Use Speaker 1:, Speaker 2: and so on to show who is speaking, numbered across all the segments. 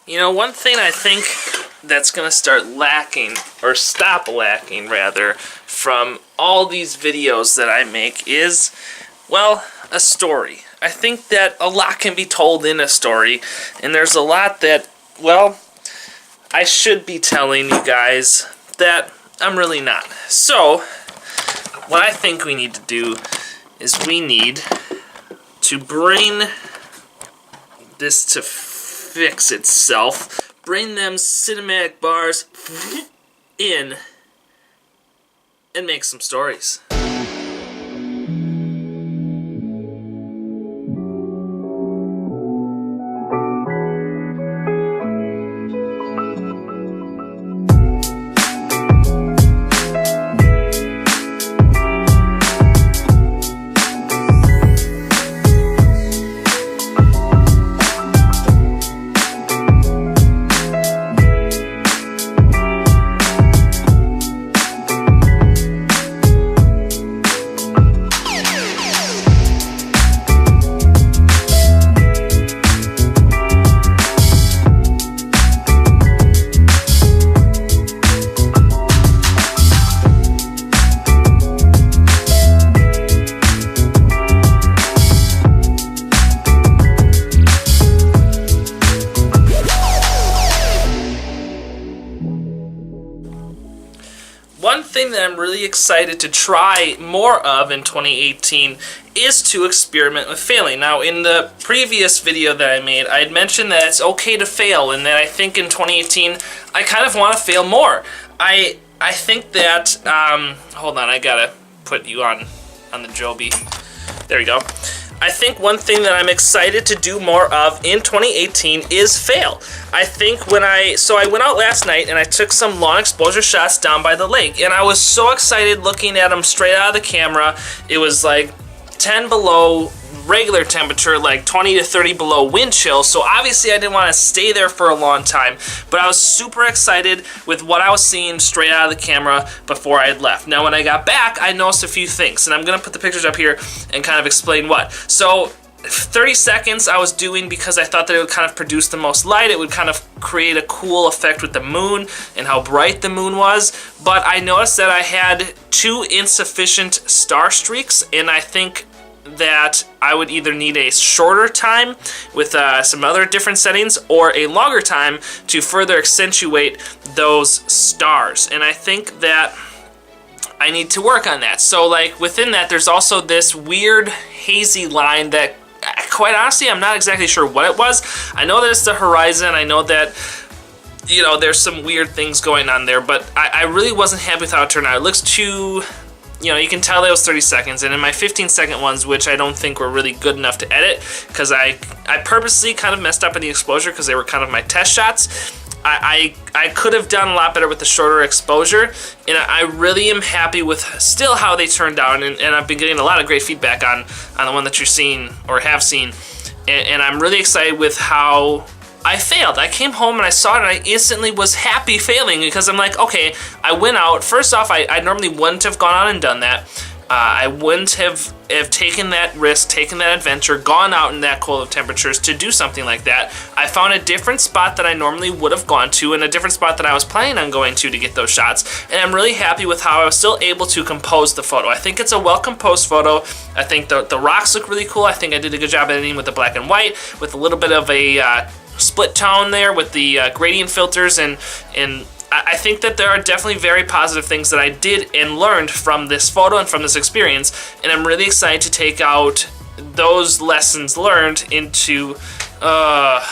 Speaker 1: You know, one thing I think that's going to start lacking, or stop lacking rather, from all these videos that I make is, well, a story. I think that a lot can be told in a story, and there's a lot that, well, I should be telling you guys that I'm really not. So, what I think we need to do is we need to bring this to fix itself. Bring them cinematic bars in and make some stories. One thing that I'm really excited to try more of in 2018 is to experiment with failing. Now, in the previous video that I made, I had mentioned that it's okay to fail, and that I think in 2018 I kind of want to fail more. I think that, hold on, I gotta put you on the Joby. There we go. I think one thing that I'm excited to do more of in 2018 is fail. I think so I went out last night and I took some long exposure shots down by the lake, and I was so excited looking at them straight out of the camera. It was like 10 below regular temperature, like 20 to 30 below wind chill, so obviously I didn't want to stay there for a long time, but I was super excited with what I was seeing straight out of the camera before I had left. Now when I got back, I noticed a few things, and I'm going to put the pictures up here and kind of explain what. So 30 seconds I was doing because I thought that it would kind of produce the most light. It would kind of create a cool effect with the moon and how bright the moon was, but I noticed that I had 2 insufficient star streaks, and I think that I would either need a shorter time with some other different settings, or a longer time to further accentuate those stars. And I think that I need to work on that. So like within that, there's also this weird hazy line that, quite honestly, I'm not exactly sure what it was. I know that it's the horizon. I know that, you know, there's some weird things going on there, but I really wasn't happy with how it turned out. It looks too, you know, you can tell that it was 30 seconds, and in my 15-second ones, which I don't think were really good enough to edit, because I purposely kind of messed up in the exposure because they were kind of my test shots. I could have done a lot better with the shorter exposure, and I really am happy with still how they turned out, and I've been getting a lot of great feedback on the one that you're seeing or have seen, and I'm really excited with how I failed. I came home and I saw it and I instantly was happy failing, because I'm like, okay, I went out. First off, I normally wouldn't have gone out and done that. I wouldn't have taken that risk, taken that adventure, gone out in that cold of temperatures to do something like that. I found a different spot that I normally would have gone to, and a different spot that I was planning on going to get those shots, and I'm really happy with how I was still able to compose the photo. I think it's a well-composed photo. I think the rocks look really cool. I think I did a good job editing with the black and white, with a little bit of a split tone there with the gradient filters, and I think that there are definitely very positive things that I did and learned from this photo and from this experience, and I'm really excited to take out those lessons learned into, not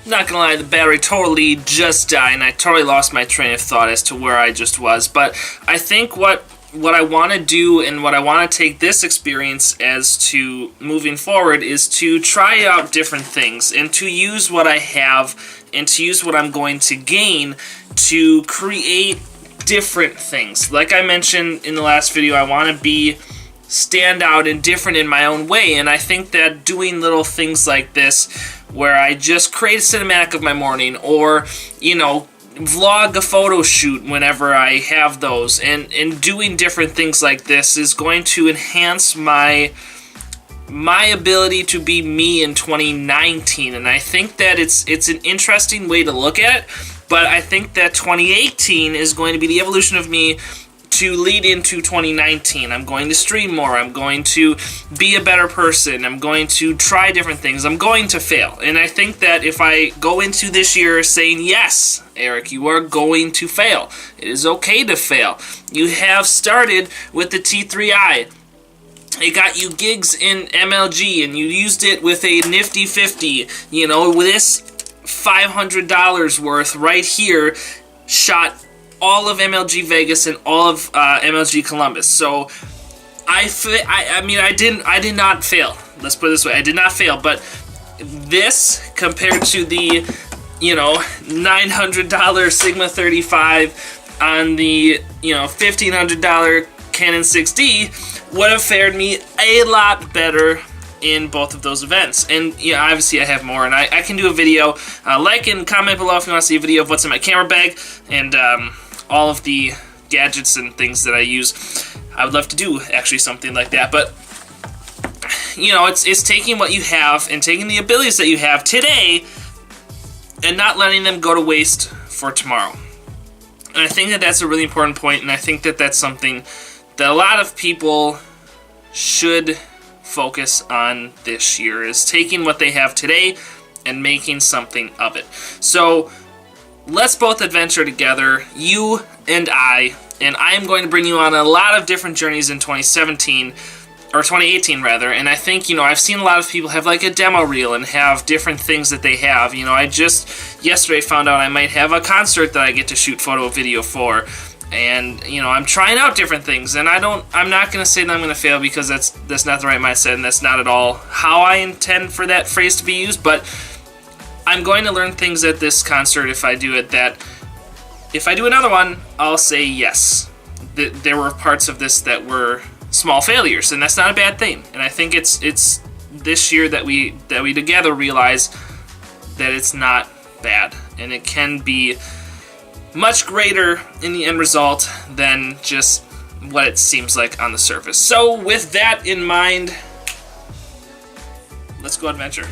Speaker 1: gonna lie, the battery totally just died, and I totally lost my train of thought as to where I just was, but I think what I want to do and what I want to take this experience as to moving forward is to try out different things and to use what I have and to use what I'm going to gain to create different things. Like I mentioned in the last video, I want to stand out and different in my own way, and I think that doing little things like this where I just create a cinematic of my morning, or, you know, vlog a photo shoot whenever I have those, and doing different things like this is going to enhance my my ability to be me in 2019, and I think that it's an interesting way to look at it, but I think that 2018 is going to be the evolution of me to lead into 2019. I'm going to stream more, I'm going to be a better person, I'm going to try different things, I'm going to fail, and I think that if I go into this year saying, yes, Eric, you are going to fail, it is okay to fail, you have started with the T3i, it got you gigs in MLG, and you used it with a nifty 50. You know, with this $500 worth right here, shot all of MLG Vegas and all of MLG Columbus. So I mean, I did not fail. Let's put it this way: I did not fail. But this compared to the, you know, $900 Sigma 35 on the, you know, $1,500 Canon 6D would have fared me a lot better in both of those events. And yeah, obviously I have more, and I can do a video. Like and comment below if you want to see a video of what's in my camera bag and all of the gadgets and things that I use. I would love to do actually something like that, but you know, it's taking what you have and taking the abilities that you have today and not letting them go to waste for tomorrow. And I think that that's a really important point, and I think that that's something that a lot of people should focus on this year, is taking what they have today and making something of it. So let's both adventure together, you and I am going to bring you on a lot of different journeys in 2017, or 2018 rather, and I think, you know, I've seen a lot of people have like a demo reel and have different things that they have. You know, I just yesterday found out I might have a concert that I get to shoot photo video for. And, you know, I'm trying out different things, and I'm not going to say that I'm going to fail, because that's not the right mindset, and that's not at all how I intend for that phrase to be used, but I'm going to learn things at this concert if I do it, that if I do another one, I'll say yes. There were parts of this that were small failures, and that's not a bad thing, and I think it's this year that we together realize that it's not bad, and it can be much greater in the end result than just what it seems like on the surface. So with that in mind, let's go adventure.